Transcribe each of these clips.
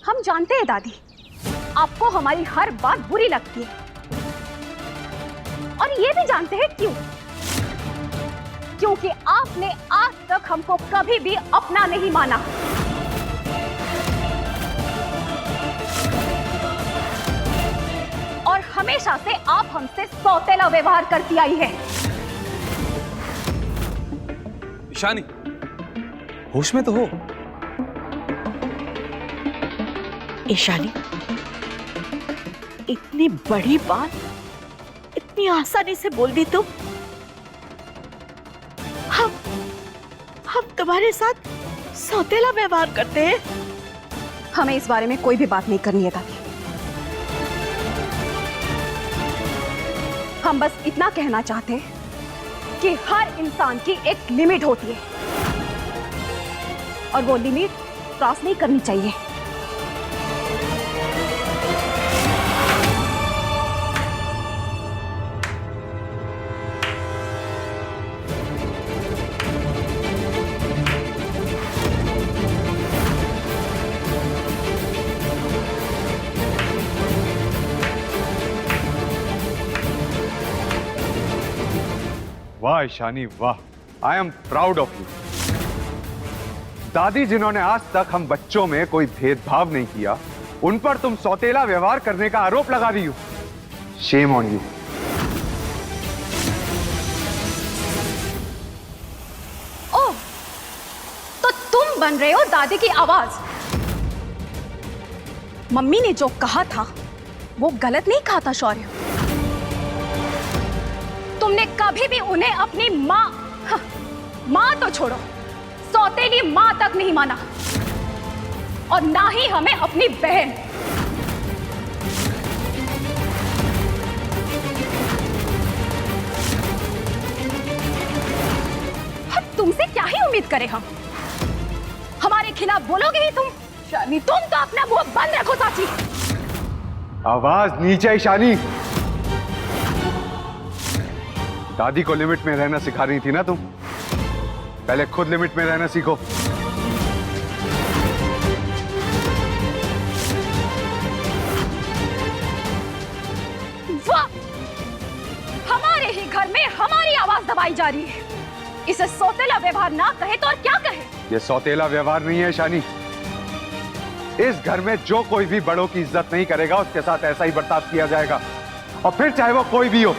हम जानते हैं दादी, आपको हमारी हर बात बुरी लगती है, और ये भी जानते हैं क्यों। क्योंकि आपने आज तक हमको कभी भी अपना नहीं माना। और हमेशा से आप हमसे सौतेला व्यवहार करती आई है। ईशानी, होश में तो हो। ईशानी, इतनी बड़ी बात इतनी आसानी से बोल दी तुम। हम तुम्हारे साथ सौतेला व्यवहार करते हैं। हमें इस बारे में कोई भी बात नहीं करनी है दादी। हम बस इतना कहना चाहते हैं कि हर इंसान की एक लिमिट होती है, और वो लिमिट क्रॉस नहीं करनी चाहिए। वाह ईशानी वाह, I am proud of you. दादी जिन्होंने आज तक हम बच्चों में कोई भेदभाव नहीं किया, उन पर तुम सौतेला व्यवहार करने का आरोप लगा रही हो। Shame on you. ओह, तो तुम बन रहे हो दादी की आवाज। मम्मी ने जो कहा था वो गलत नहीं कहा था शौर्य। तुमने कभी भी उन्हें अपनी माँ तो छोड़ो, सौतेली माँ तक नहीं माना, और ना ही हमें अपनी बहन। तुमसे क्या ही उम्मीद करें हम? हमारे खिलाफ बोलोगे ही तुम? शानी, तुम तो अपना मुंह बंद रखो चाची। आवाज नीचे ईशानी। दादी को लिमिट में रहना सिखा रही थी ना तुम, पहले खुद लिमिट में रहना सीखो। वाह, हमारे ही घर में हमारी आवाज दबाई जा रही है। इसे सौतेला व्यवहार ना कहे तो और क्या कहे? ये सौतेला व्यवहार नहीं है ईशानी। इस घर में जो कोई भी बड़ों की इज्जत नहीं करेगा, उसके साथ ऐसा ही बर्ताव किया जाएगा, और फिर चाहे वो कोई भी हो।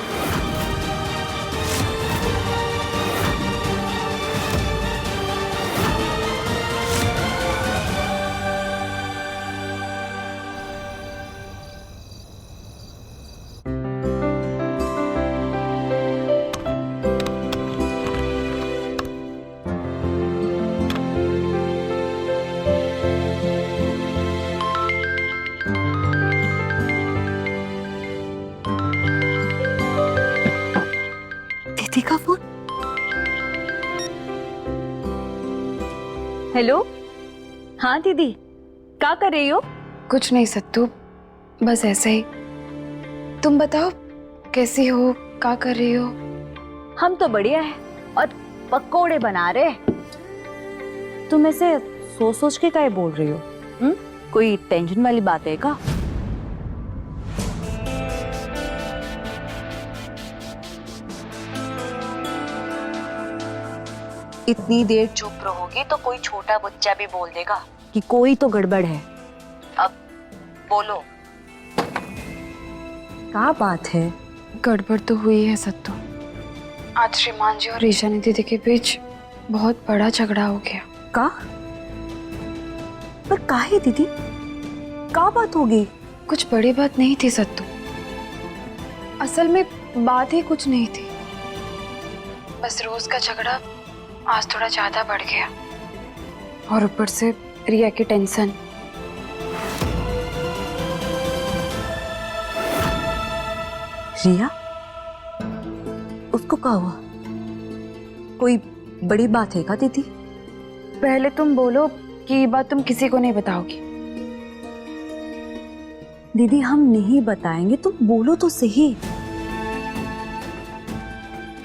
दीदी का फोन। हेलो, हाँ दीदी, क्या कर रही हो? कुछ नहीं सत्तू, बस ऐसे ही। तुम बताओ कैसी हो, क्या कर रही हो? हम तो बढ़िया है और पकोड़े बना रहे। तुम ऐसे सोच सोच के क्या बोल रही हो? कोई टेंशन वाली बात है क्या? इतनी देर चुप रहोगे तो कोई छोटा बच्चा भी बोल देगा कि कोई तो गड़बड़ है। अब बोलो, क्या बात है? गड़बड़ तो हुई है सत्तू। आज श्रीमान जी और ईशानी दीदी के बीच बहुत बड़ा झगड़ा हो गया। का? पर काहे दीदी, क्या बात होगी? कुछ बड़ी बात नहीं थी सत्तू, असल में बात ही कुछ नहीं थी। बस रोज का झगड़ा आज थोड़ा ज्यादा बढ़ गया, और ऊपर से रिया की टेंशन। रिया? उसको क्या हुआ? कोई बड़ी बात है क्या दीदी? पहले तुम बोलो कि ये बात तुम किसी को नहीं बताओगी। दीदी हम नहीं बताएंगे, तुम बोलो तो सही।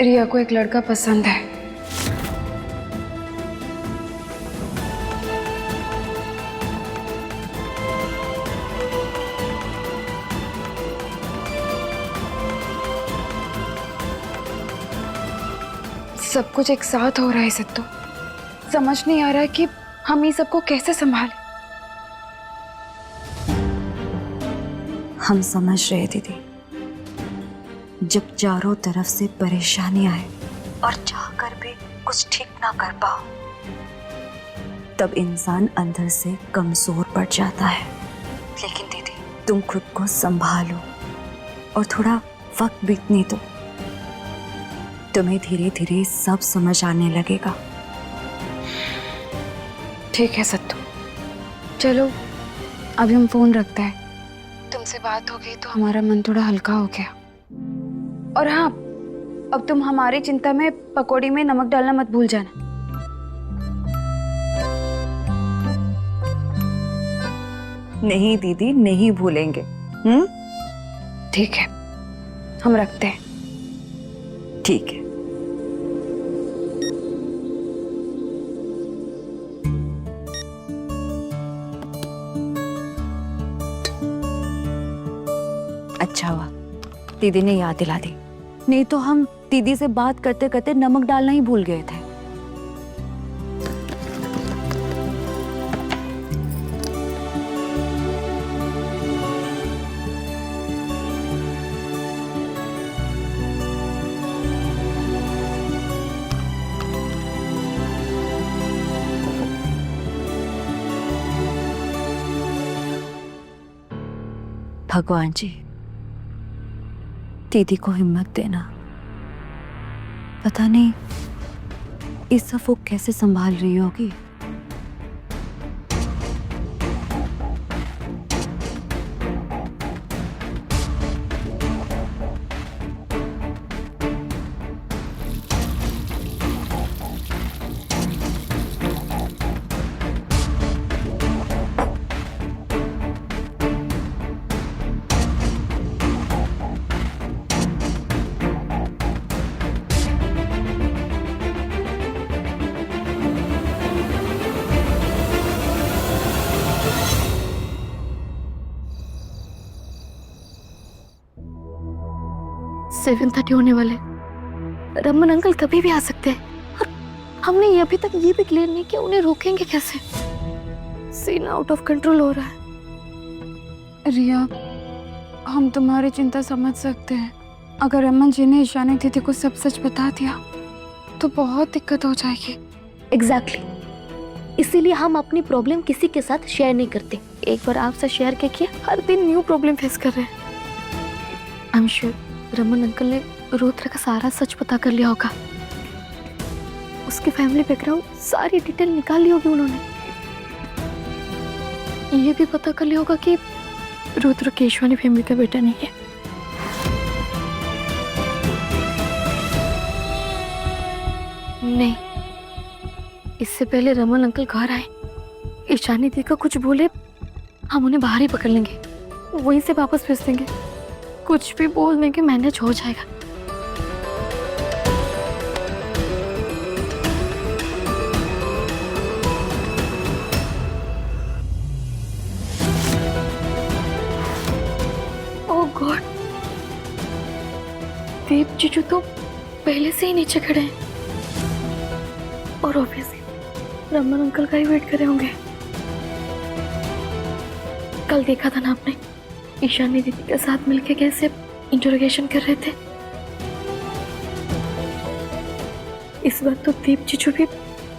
रिया को एक लड़का पसंद है। सब कुछ एक साथ हो रहा है सत्तू। समझ नहीं आ रहा है कि हम ये सबको कैसे संभालें। हम समझ रहे दीदी, जब चारों तरफ से परेशानी आए और चाहकर भी कुछ ठीक ना कर पाओ, तब इंसान अंदर से कमजोर पड़ जाता है। लेकिन दीदी, तुम खुद को संभालो और थोड़ा वक्त बीतने दो, तुम्हें धीरे धीरे सब समझ आने लगेगा। ठीक है सत्तू, चलो अभी हम फोन रखते हैं। तुमसे बात हो गई तो हमारा मन थोड़ा हल्का हो गया। और हाँ, अब तुम हमारी चिंता में पकौड़ी में नमक डालना मत भूल जाना। नहीं दीदी, नहीं भूलेंगे। ठीक है, हम रखते हैं। ठीक है। अच्छा हुआ दीदी ने याद दिला दी, नहीं तो हम दीदी से बात करते करते नमक डालना ही भूल गए थे। भगवान जी, दीदी को हिम्मत देना। पता नहीं इस सब वो कैसे संभाल रही होगी। सेवन 30 होने वाले, रमन अंकल कभी भी आ सकते हैं और हमने ये अभी तक ये भी क्लियर नहीं किया उन्हें रोकेंगे कैसे। सीन आउट ऑफ कंट्रोल हो रहा है। रिया, हम तुम्हारी चिंता समझ सकते हैं। अगर रमन जी ने ईशानी दीदी को सब सच बता दिया तो बहुत दिक्कत हो जाएगी। एग्जैक्टली, इसीलिए हम अपनी प्रॉब्लम किसी के साथ शेयर नहीं करते। एक बार आपसे शेयर किया, हर दिन न्यू प्रॉब्लम फेस कर रहे हैं। I am sure Raman uncle ने रुद्र का सारा सच पता कर लिया होगा। उसकी फैमिली बैकग्राउंड सारी डिटेल निकाल ली होगी उन्होंने। ये भी पता कर लिया होगा कि रुद्र केशवानी फैमिली का बेटा नहीं है। नहीं, इससे पहले रमन अंकल घर आए, ईशानी दी का कुछ बोले, हम उन्हें बाहर ही पकड़ लेंगे, वहीं से वापस भेज देंगे। कुछ भी बोल देंगे, मैनेज हो जाएगा। ओह गॉड, दीप जीजू तो पहले से ही नीचे खड़े हैं और ऑब्वियसली रमन अंकल का ही वेट कर रहे होंगे। कल देखा था ना आपने, ईशानी दीदी के साथ मिलके कैसे इंटरोगेशन कर रहे थे। इस बार तो दीप जीजू भी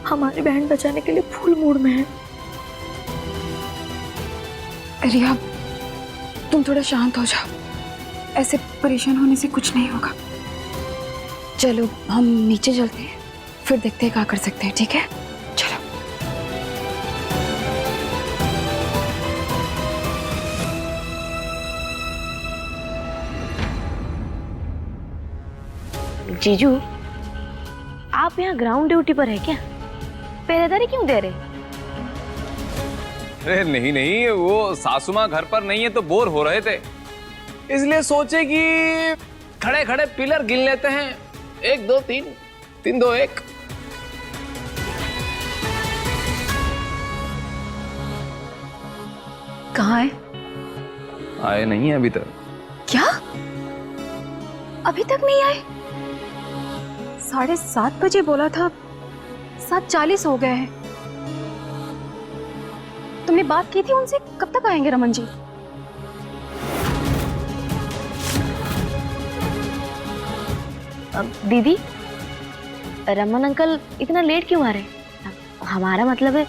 हमारी बहन बचाने के लिए फुल मूड में है। रिया, तुम थोड़ा शांत हो जाओ, ऐसे परेशान होने से कुछ नहीं होगा। चलो हम नीचे चलते हैं, फिर देखते हैं क्या कर सकते हैं। ठीक है, चलो। जीजू, आप यहाँ ग्राउंड ड्यूटी पर है क्या? पहरेदारी क्यों दे रहे? अरे नहीं नहीं, वो सासू माँ घर पर नहीं है तो बोर हो रहे थे, इसलिए सोचे कि खड़े खड़े पिलर गिन लेते हैं। 1 2 3, 3 2 1। कहाँ है? आए नहीं है अभी तक। क्या? अभी तक नहीं आए? 7:30 बजे बोला था, 7:40 हो गए हैं। तुमने बात की थी उनसे? कब तक आएंगे रमन जी? दीदी, रमन अंकल इतना लेट क्यों आ रहे हैं? हमारा मतलब है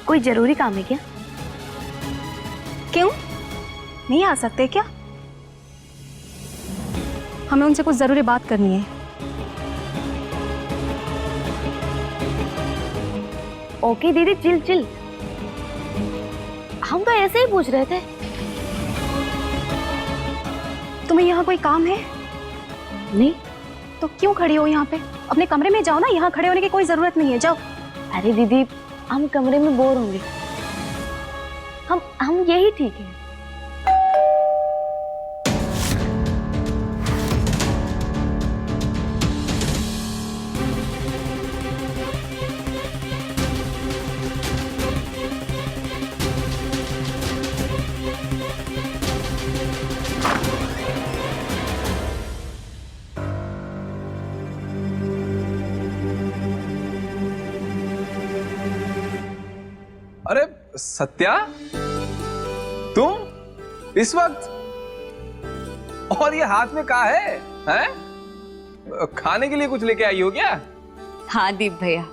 कोई जरूरी काम है क्या? क्यों नहीं आ सकते क्या? हमें उनसे कुछ जरूरी बात करनी है। ओके दीदी, चिल चिल। हम तो ऐसे ही पूछ रहे थे। तुम्हें यहाँ कोई काम है? नहीं। तो क्यों खड़ी हो यहाँ पे? अपने कमरे में जाओ ना, यहाँ खड़े होने की कोई जरूरत नहीं है, जाओ। अरे दीदी, हम कमरे में बोर होंगे। हम यही ठीक है। अरे सत्या, तुम इस वक्त? और ये हाथ में क्या है? हैं? खाने के लिए कुछ लेके आई हो क्या? हाँ दीप भैया,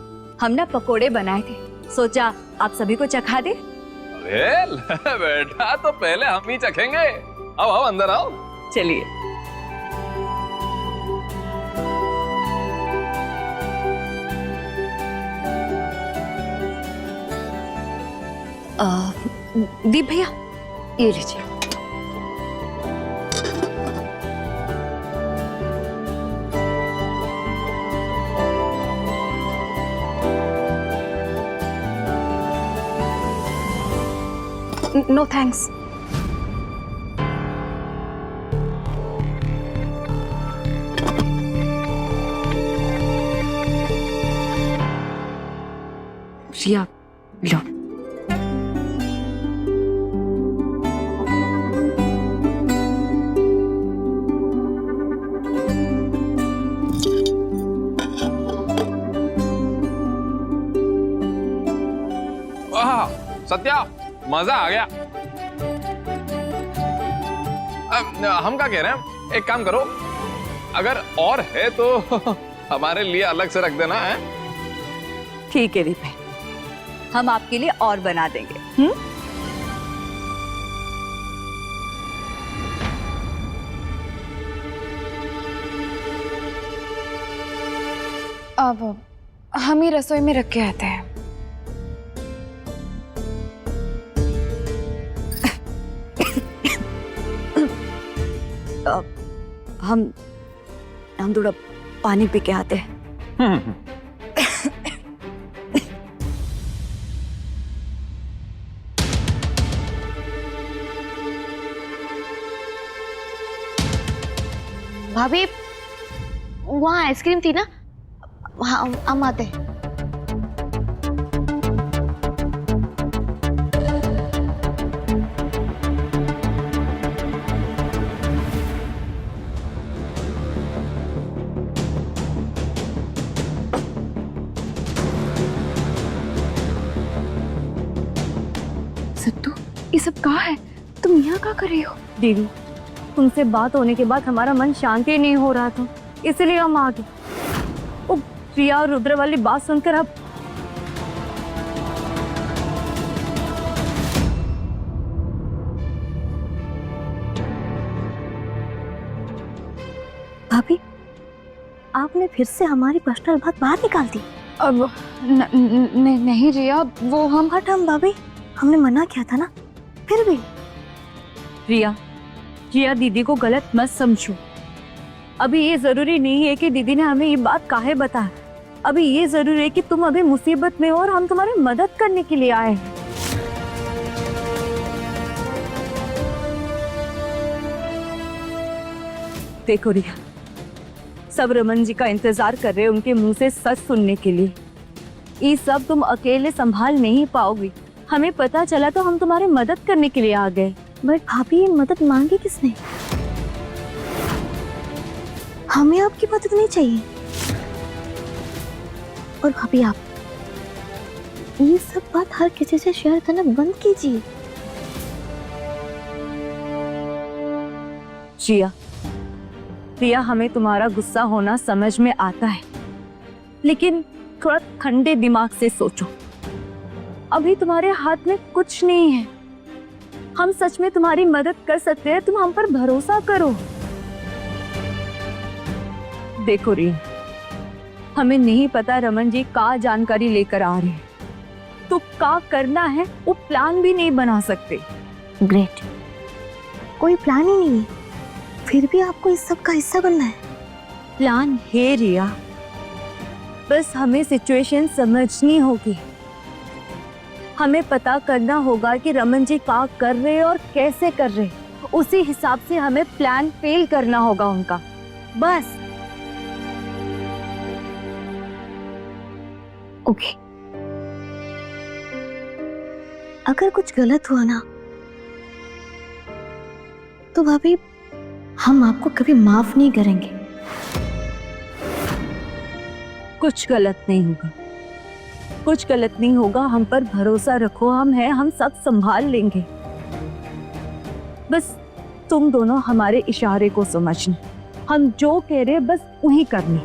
हम ना पकोड़े बनाए थे, सोचा आप सभी को चखा दे। अरे बेटा, तो पहले हम ही चखेंगे। आओ आओ, अंदर आओ। चलिए। दीप भैया, ये लीजिए। No thanks. रिया, लो। सत्या, मजा आ गया। हम क्या कह रहे हैं, एक काम करो, अगर और है तो हमारे लिए अलग से रख देना है। ठीक है दीप भैया, हम आपके लिए और बना देंगे। अब हम ही रसोई में रख के आते हैं। हम थोड़ा पानी पी के आते हैं। भाभी, वहाँ आइसक्रीम थी ना, वहाँ हम आते हैं। सत्तू, ये सब कहाँ है? तुम यहाँ क्या कर रही हो? दीदी, तुमसे बात होने के बाद हमारा मन शांति नहीं हो रहा था, इसलिए हम आ गए। वो प्रिया और रुद्र वाली बात सुनकर अब भाभी, आपने फिर से हमारी पर्सनल बात बाहर निकाल दी। अब नहीं रिया, वो हम भाभी, हमने मना किया था ना, फिर भी। रिया दीदी को गलत मत समझो। अभी ये जरूरी नहीं है कि दीदी ने हमें ये बात काहे बताया। अभी ये जरूरी है कि तुम अभी मुसीबत में हो और हम तुम्हारी मदद करने के लिए आए हैं। देखो रिया, सब रमन जी का इंतजार कर रहे हैं उनके मुंह से सच सुनने के लिए। ये सब तुम अकेले संभाल नहीं पाओगी। हमें पता चला तो हम तुम्हारी मदद करने के लिए आ गए। बट भाभी, मदद मांगी किसने? हमें आपकी मदद नहीं चाहिए। और भाभी आप ये सब बात हर किसी से शेयर करना बंद कीजिए। प्रिया, हमें तुम्हारा गुस्सा होना समझ में आता है, लेकिन थोड़ा ठंडे दिमाग से सोचो। अभी तुम्हारे हाथ में कुछ नहीं है। हम सच में तुम्हारी मदद कर सकते हैं, तुम हम पर भरोसा करो। देखो रिया, हमें नहीं पता रमन जी का जानकारी लेकर आ रहे हैं, तो का करना है वो प्लान भी नहीं बना सकते। ग्रेट, कोई प्लान ही नहीं है, फिर भी आपको इस सब का हिस्सा बनना है। प्लान है रिया, बस हमें सिचुएशन समझनी होगी। हमें पता करना होगा कि रमन जी क्या कर रहे हैं और कैसे कर रहे हैं। उसी हिसाब से हमें प्लान फेल करना होगा उनका, बस। ओके, अगर कुछ गलत हुआ ना तो भाभी हम आपको कभी माफ नहीं करेंगे। कुछ गलत नहीं होगा, कुछ गलत नहीं होगा। हम पर भरोसा रखो, हम हैं, हम सब संभाल लेंगे। बस तुम दोनों हमारे इशारे को समझना, हम जो कह रहे बस वही करनी।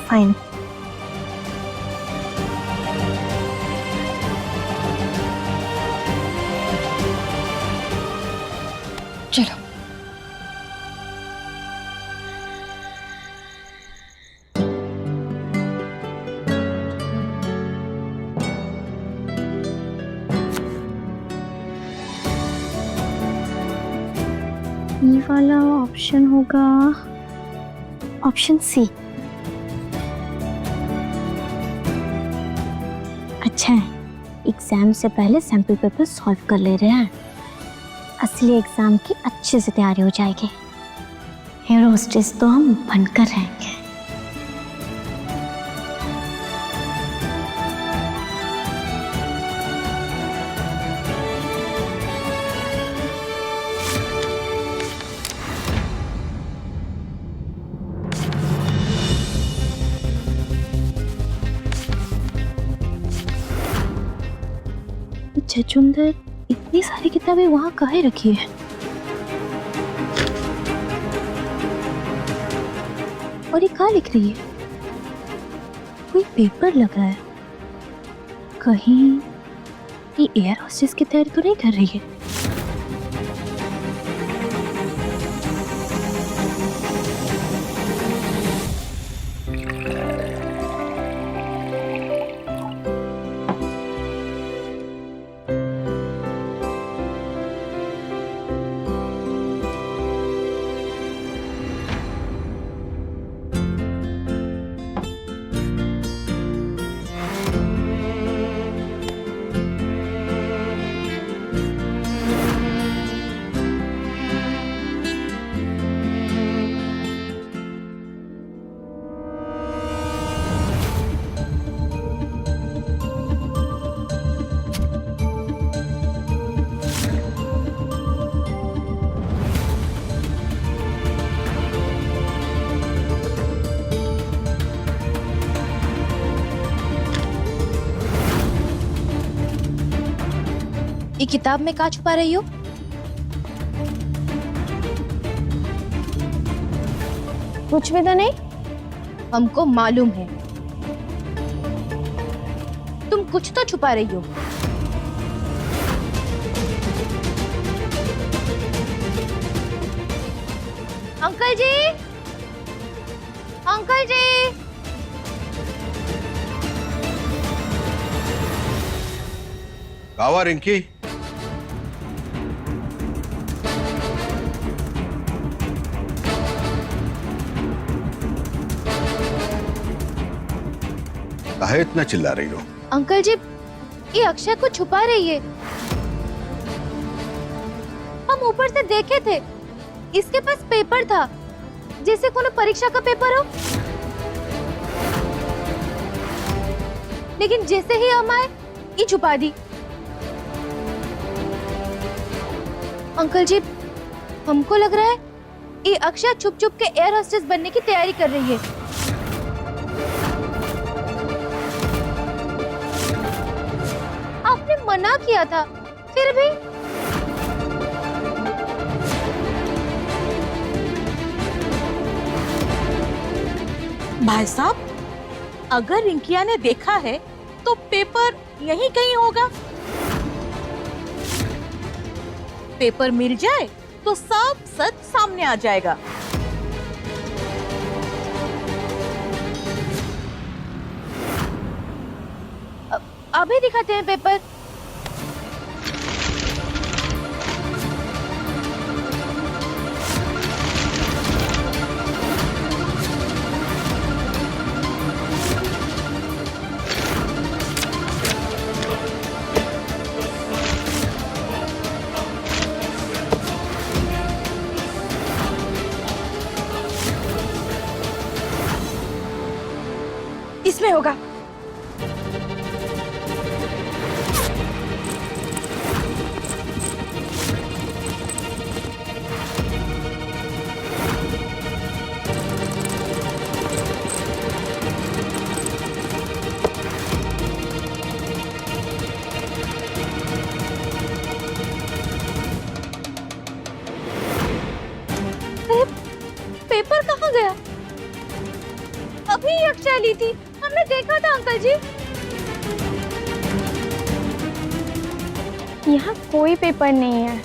फाइन। चलो। ये वाला ऑप्शन होगा ऑप्शन सी। अच्छा है, एग्जाम से पहले सैंपल पेपर सॉल्व कर ले रहे हैं, असली एग्जाम की अच्छे से तैयारी हो जाएगी। एयर होस्टेस तो हम बनकर रहेंगे। छछुंदर इतनी सारी किताबें वहां काहे रखी है? और ये कहाँ लिख रही है? कोई पेपर लग रहा है, कहीं ये एयर होस्टेस की तैयारी तो नहीं कर रही है? ये किताब में क्या छुपा रही हो? कुछ भी तो नहीं। हमको मालूम है तुम कुछ तो छुपा रही हो। अंकल जी, अंकल जी। कावा रिंकी, काहे इतना चिल्ला रही हो? अंकल जी, ये अक्षय को छुपा रही है। हम ऊपर से देखे थे, इसके पास पेपर था, जैसे कोनो परीक्षा का पेपर हो। लेकिन जैसे ही हम आए, ये छुपा दी। अंकल जी, हमको लग रहा है ये अक्षय छुप छुप के एयर होस्टेस बनने की तैयारी कर रही है। आपने मना किया था, फिर भी। भाई साहब, अगर रिंकिया ने देखा है तो पेपर यहीं कहीं होगा। पेपर मिल जाए तो सब सच सामने आ जाएगा। अभी दिखाते हैं पेपर। इसमें होगा। अरे पेपर कहाँ गया? अभी अक्षय ली थी, हमने देखा था अंकल जी। यहाँ कोई पेपर नहीं है,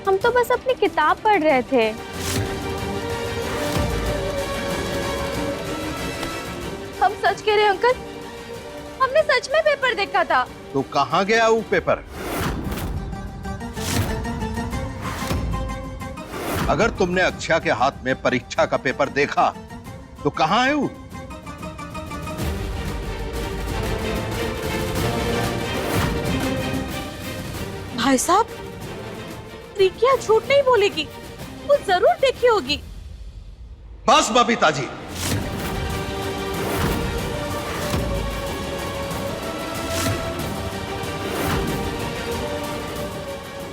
हम तो बस अपनी किताब पढ़ रहे थे। हम सच कह रहे हैं अंकल, हमने सच में पेपर देखा था। तो कहाँ गया वो पेपर? अगर तुमने अक्षय के हाथ में परीक्षा का पेपर देखा तो कहाँ है वो? भाई साहब, रिंकिया झूठ नहीं बोलेगी, वो जरूर देखी होगी। बस बबीता जी,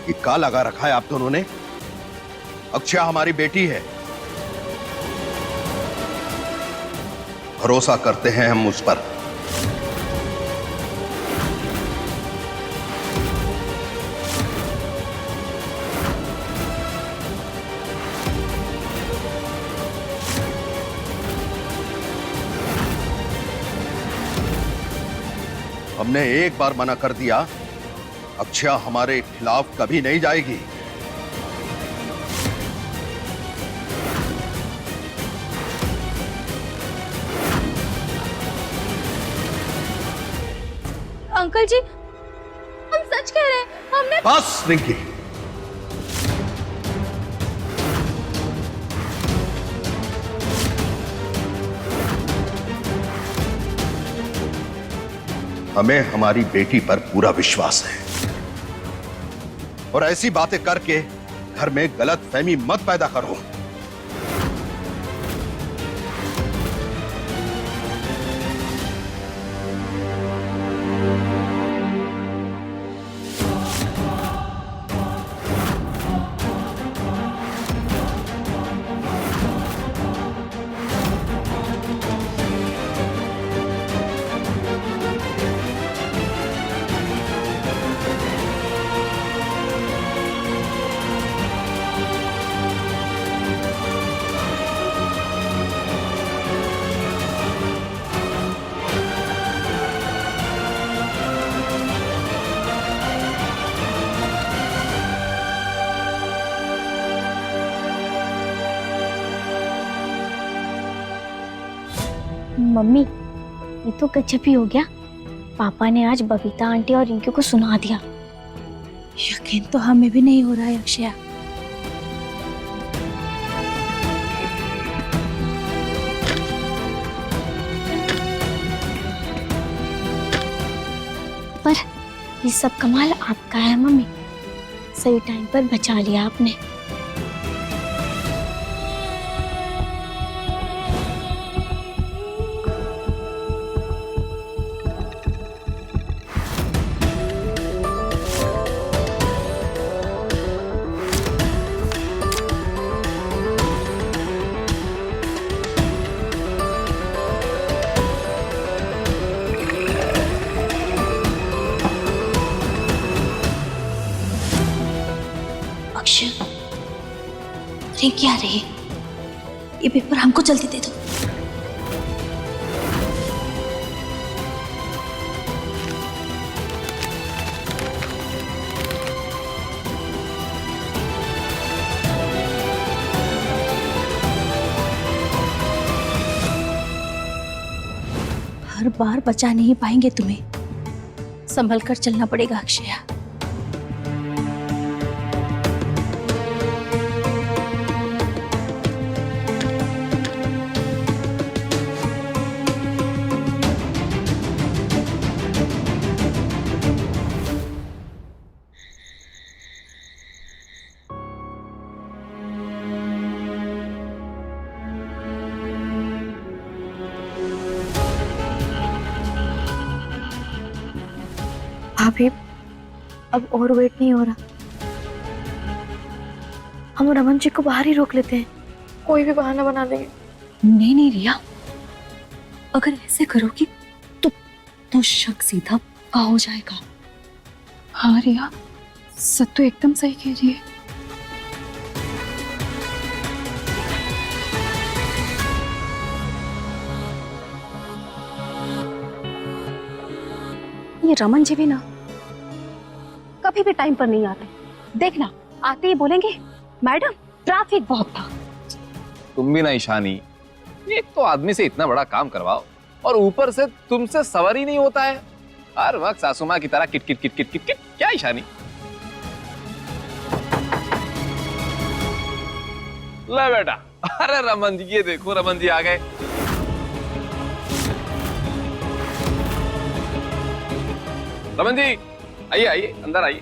ये का लगा रखा है आप दोनों ने? अक्षय हमारी बेटी है, भरोसा करते हैं हम उस पर। हमने एक बार मना कर दिया, अक्षय हमारे खिलाफ कभी नहीं जाएगी। अंकल जी, हम सच कह रहे हैं, हमने। बस रिंकी, हमें हमारी बेटी पर पूरा विश्वास है और ऐसी बातें करके घर में गलतफहमी मत पैदा करो। मम्मी, ये तो गजब ही हो गया। पापा ने आज बबीता आंटी और रिंकी को सुना दिया। यकीन तो हमें भी नहीं हो रहा है अक्षया। पर ये सब कमाल आपका है मम्मी, सही टाइम पर बचा लिया आपने। रिंकी आ रही है, ये पेपर हमको जल्दी दे दो। हर बार बचा नहीं पाएंगे तुम्हें, संभल कर चलना पड़ेगा अक्षया। भाभी, अब और वेट नहीं हो रहा, हम रमन जी को बाहर ही रोक लेते हैं, कोई भी बहाना बना लेंगे। नहीं नहीं रिया, अगर ऐसे करोगी तो शक सीधा पक्का हो जाएगा। हाँ रिया, सत्तू एकदम सही कह रही है। ये रमन जी भी ना कभी भी टाइम पर नहीं आते। देखना, आते ही बोलेंगे मैडम ट्रैफिक बहुत था। तुम भी ना ईशानी, एक तो आदमी से इतना बड़ा काम करवाओ और ऊपर से तुमसे सवार ही नहीं होता है। हर वक्त सासू माँ की तरह kit kit kit kit kit kit. क्या ईशानी? ले बेटा, अरे रमन जी, ये देखो रमन जी आ गए। रमन जी आइए आइए, अंदर आइए।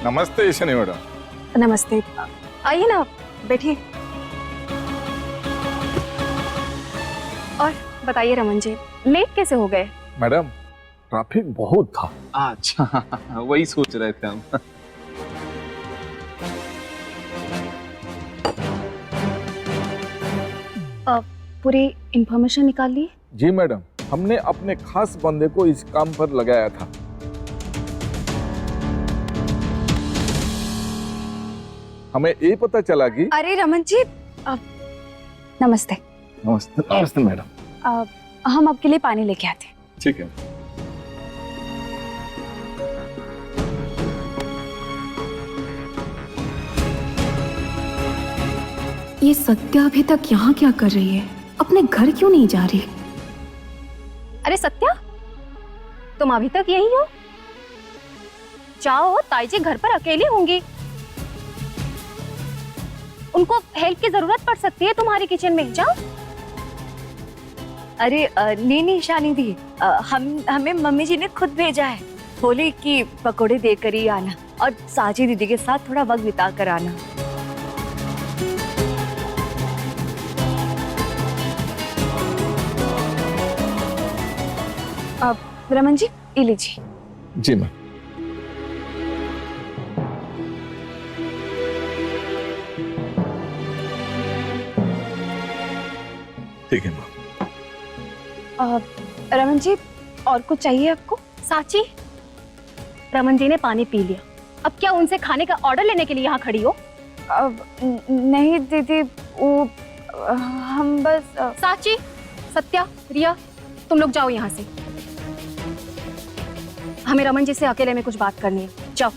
नमस्ते ईशानी मैडम। नमस्ते, आइए ना, बैठिए। और बताइए रमन जी, लेट कैसे हो गए? मैडम, ट्रैफिक बहुत था। अच्छा, वही सोच रहे थे हम। पूरी इंफॉर्मेशन निकाल ली? जी मैडम, हमने अपने खास बंदे को इस काम पर लगाया था। हमें ये पता चला कि अरे रमन जी, नमस्ते। नमस्ते। नमस्ते मैडम। हम आपके लिए पानी लेके आते हैं। ठीक है। ये सत्या अभी तक यहाँ क्या कर रही है? अपने घर क्यों नहीं जा रही? अरे सत्या, तुम अभी तक यही हो? जाओ, ताई जी घर पर अकेली होंगी, उनको हेल्प की जरूरत पड़ सकती है तुम्हारी किचन में। जाओ। अरे नहीं शानी दी, हमें मम्मी जी ने खुद भेजा है, बोले कि पकोड़े देकर ही आना और साची दीदी के साथ थोड़ा वक्त बिता कर आना। रमन जी, ये लीजिए। जी मैम। ठीक है मैम। रमन जी, और कुछ चाहिए आपको? साची, रमन जी ने पानी पी लिया, अब क्या उनसे खाने का ऑर्डर लेने के लिए यहाँ खड़ी हो? नहीं दीदी, वो हम बस साची, सत्या, रिया, तुम लोग जाओ यहाँ से, हमें रमन जी से अकेले में कुछ बात करनी है। जाओ।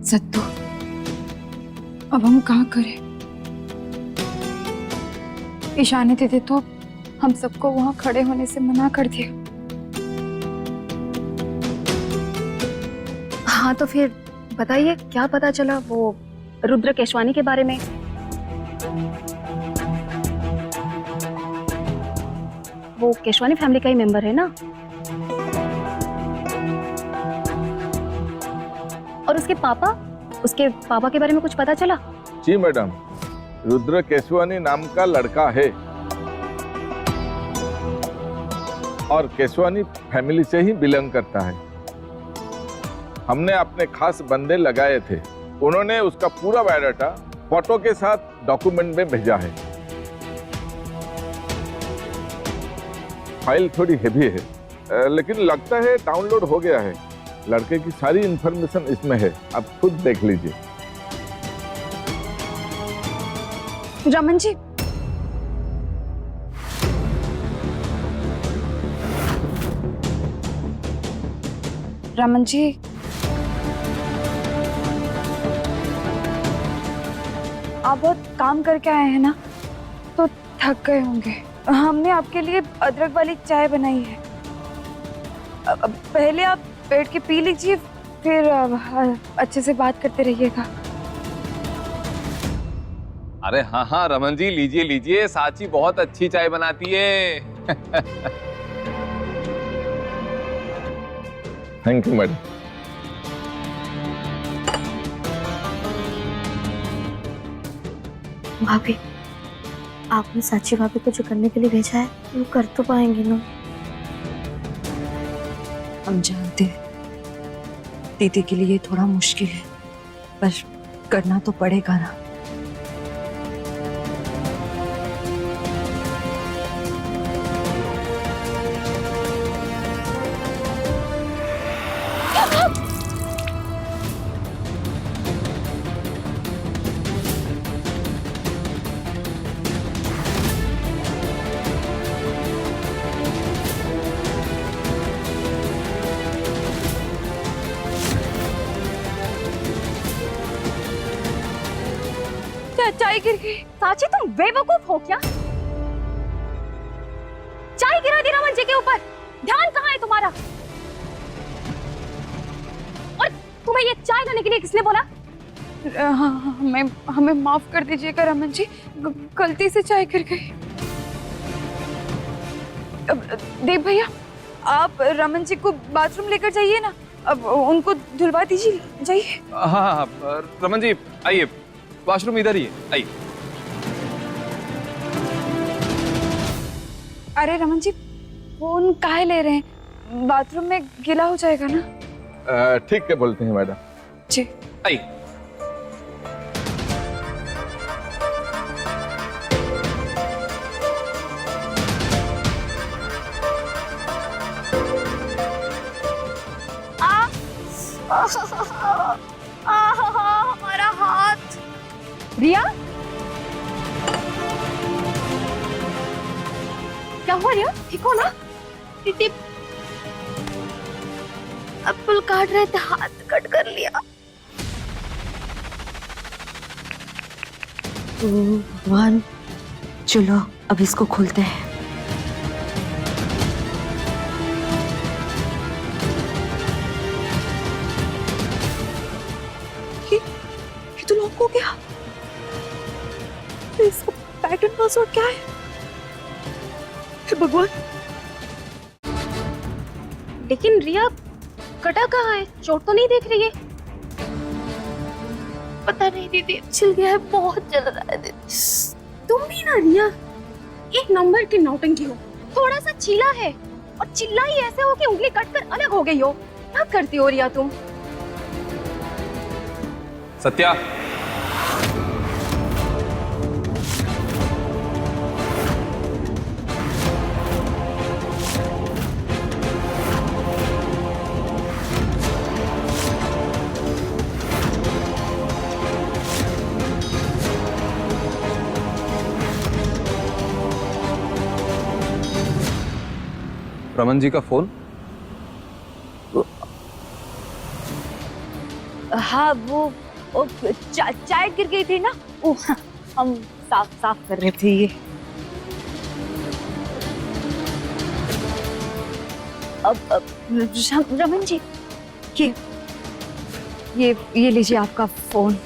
सत्तू, अब हम क्या करें? ईशानी दीदी तो हम सबको वहां खड़े होने से मना कर दिया। हाँ तो फिर बताइए, क्या पता चला वो रुद्र केशवानी के बारे में? वो केशवानी फैमिली का ही मेंबर है ना? और उसके पापा के बारे में कुछ पता चला? जी मैडम, रुद्र केशवानी नाम का लड़का है और केशवानी फैमिली से ही बिलोंग करता है। हमने अपने खास बंदे लगाए थे, उन्होंने उसका पूरा बायोडाटा फोटो के साथ डॉक्यूमेंट में भेजा है। फाइल थोड़ी हेवी है, लेकिन लगता है डाउनलोड हो गया है। लड़के की सारी इंफॉर्मेशन इसमें है, आप खुद देख लीजिए। रमन जी, रमन जी, आप बहुत काम करके आए हैं ना, तो थक गए होंगे। हमने आपके लिए अदरक वाली चाय बनाई है। पहले आप बैठ के पी लीजिए, फिर अच्छे से बात करते रहिएगा। अरे हाँ हाँ रमन जी, लीजिए लीजिए, साची बहुत अच्छी चाय बनाती है। Thank you madam. भाभी, आपने साची भाभी को जो करने के लिए भेजा है वो कर तो पाएंगी ना? हम जानते हैं दीदी के लिए थोड़ा मुश्किल है, पर करना तो पड़ेगा ना। चाय गिर गई। साची तुम बेवकूफ हो क्या? चाय गिरा दी रमन जी के ऊपर। ध्यान कहाँ है तुम्हारा? और तुम्हें ये चाय लाने के लिए किसने बोला? हाँ, हमें माफ कर दीजिएगा रमन जी, गलती से चाय गिर गई। देव भैया, आप रमन जी को बाथरूम लेकर जाइए ना, अब उनको धुलवा दीजिए, जाइए। हाँ हाँ रमन जी आइए, वॉशरूम इधर ही है, आइए। अरे रमन जी, फोन काहे ले रहे हैं? बाथरूम में गीला हो जाएगा ना। ठीक है बोलते हैं मैडम जी। आइए। हमारा हाथ। रिया, क्या हुआ रिया? ठीक हो ना? दीदी, एप्पल काट रहे थे, हाथ कट कर लिया। भगवान, चलो अब इसको खोलते हैं। ये तो लॉक हो गया। इसका पैटर्न पासवर्ड क्या है? हे भगवान। लेकिन रिया, कटा कहाँ है? चोट तो नहीं देख रही है? पता नहीं दीदी, छिल गया है, बहुत जल रहा है दीदी। तुम भी ना रिया, एक नंबर की नौटंकी हो। थोड़ा सा छिला है और चिल्ला ही ऐसे हो कि उंगली कटकर अलग हो गई हो। क्या करती हो रिया तुम? सत्या, रमन जी का फोन। हाँ, वो चाय गिर गई थी ना, वो हम साफ कर रहे थे। ये अब रमन जी, ये लीजिए आपका फोन।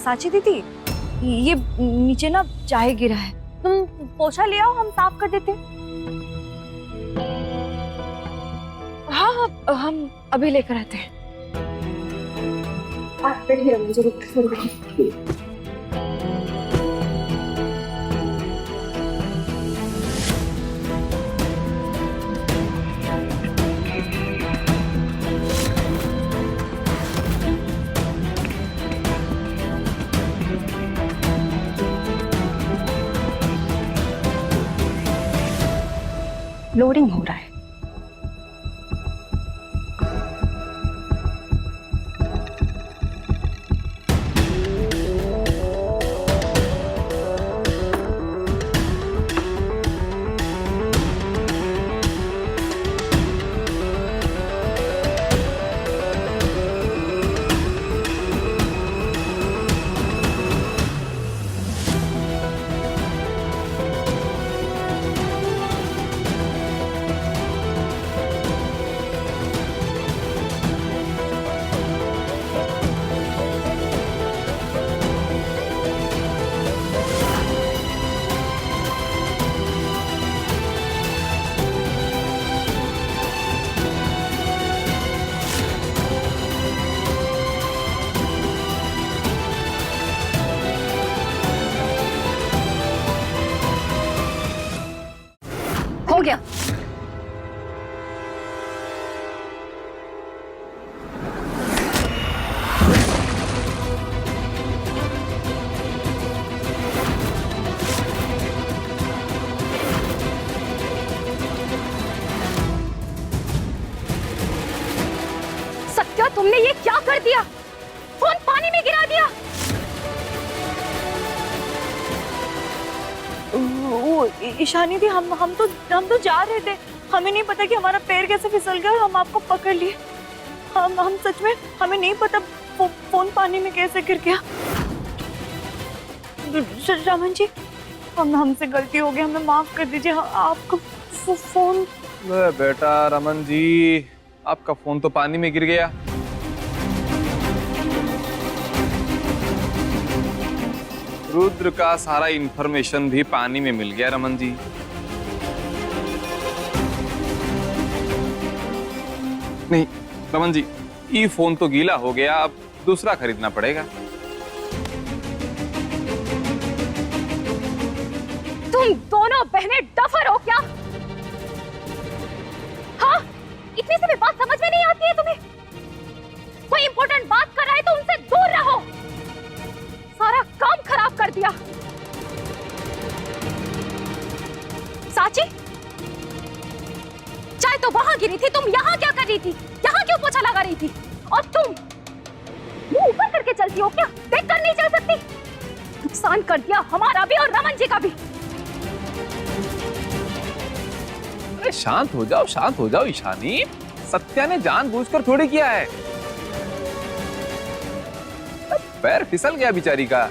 साची दीदी, ये नीचे ना चाय गिरा है, तुम पोछा ले आओ, हम साफ कर देते। हाँ, हम अभी लेकर आते हैं। आप बैठिए रमन जी, बैठिए। लोडिंग हो रहा है। हो गया। सत्या, तुमने ये क्या कर दिया? फोन पानी में गिरा दिया। ईशानी दी, हम तो जा रहे थे, हमें नहीं पता कि हमारा पैर कैसे फिसल गया और हम आपको पकड़ लिए। हम सच में हमें नहीं पता फोन पानी में कैसे गिर गया। रमन जी, हमसे गलती हो गई, हमें माफ कर दीजिए। आपको फोन। बेटा रमन जी, आपका फोन तो पानी में गिर गया। रुद्र का सारा इंफॉर्मेशन भी पानी में मिल गया रमन जी। नहीं रमन जी, ये फोन तो गीला हो गया, अब दूसरा खरीदना पड़ेगा। तुम दोनों बहनें डफर हो क्या? हाँ, इतनी सी भी बात समझ में नहीं आती है तुम्हें? कोई इंपॉर्टेंट बात कर रहा है तो उनसे दूर रहो। सारा काम खराब कर दिया। साची, चाय तो वहां गिरी थी, तुम यहाँ क्या कर रही थी? यहाँ क्यों पोछा लगा रही थी? और तुम मुंह ऊपर करके चलती हो क्या? देख कर नहीं चल सकती? नुकसान कर दिया हमारा भी और रमन जी का भी। अरे शांत हो जाओ ईशानी। सत्या ने जानबूझकर थोड़ी किया है। पैर फिसल गया बेचारी का।